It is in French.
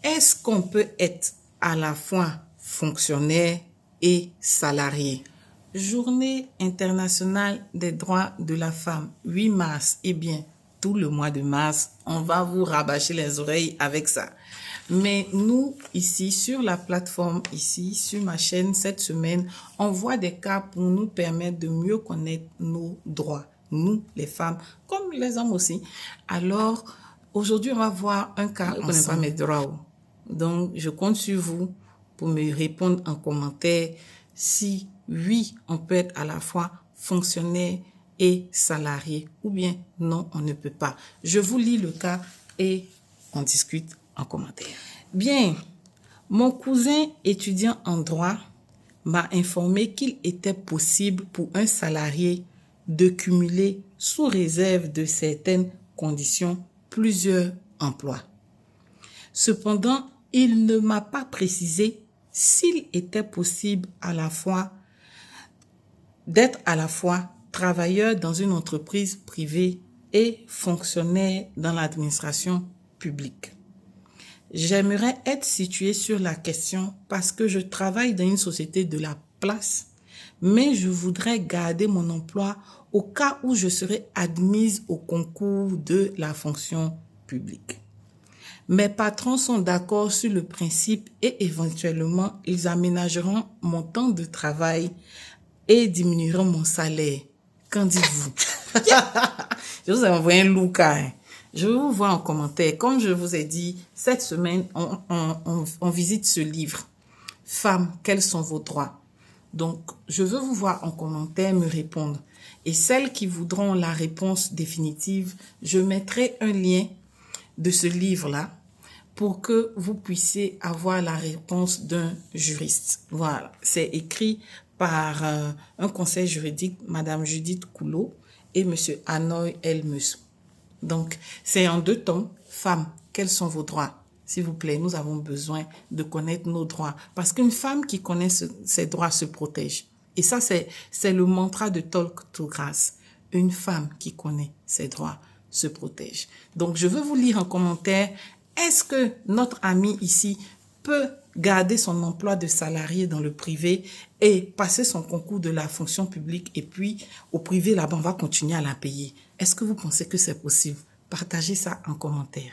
Est-ce qu'on peut être à la fois fonctionnaire et salarié? Journée internationale des droits de la femme, 8 mars. Eh bien, tout le mois de mars, on va vous rabâcher les oreilles avec ça. Mais nous, ici, sur la plateforme, ici, sur ma chaîne, cette semaine, on voit des cas pour nous permettre de mieux connaître nos droits. Nous, les femmes, comme les hommes aussi. Alors, aujourd'hui, on va voir un cas. Je ne connais pas mes droits. Donc, je compte sur vous pour me répondre en commentaire si, oui, on peut être à la fois fonctionnaire et salarié, ou bien non, on ne peut pas. Je vous lis le cas et on discute en commentaire. Bien, mon cousin étudiant en droit m'a informé qu'il était possible pour un salarié de cumuler, sous réserve de certaines conditions, plusieurs emplois. Cependant, il ne m'a pas précisé s'il était possible d'être à la fois travailleur dans une entreprise privée et fonctionnaire dans l'administration publique. J'aimerais être située sur la question parce que je travaille dans une société de la place, mais je voudrais garder mon emploi au cas où je serais admise au concours de la fonction publique. Mes patrons sont d'accord sur le principe et éventuellement, ils aménageront mon temps de travail et diminueront mon salaire. Qu'en dites-vous? Je vous ai envoyé un look. Je vous vois en commentaire. Comme je vous ai dit, cette semaine, on visite ce livre. Femmes, quels sont vos droits? Donc, je veux vous voir en commentaire me répondre. Et celles qui voudront la réponse définitive, je mettrai un lien de ce livre-là pour que vous puissiez avoir la réponse d'un juriste. Voilà, c'est écrit par un conseil juridique, Madame Judith Coulot et Monsieur Hanoï Elmesou. Donc, c'est en 2 tomes. Femmes, quels sont vos droits? S'il vous plaît, nous avons besoin de connaître nos droits. Parce qu'une femme qui connaît ses droits se protège. Et ça, c'est le mantra de Talk to Grace. Une femme qui connaît ses droits se protège. Donc, je veux vous lire en commentaire. Est-ce que notre ami ici peut garder son emploi de salarié dans le privé et passer son concours de la fonction publique et puis au privé, là-bas, on va continuer à la payer? Est-ce que vous pensez que c'est possible? Partagez ça en commentaire.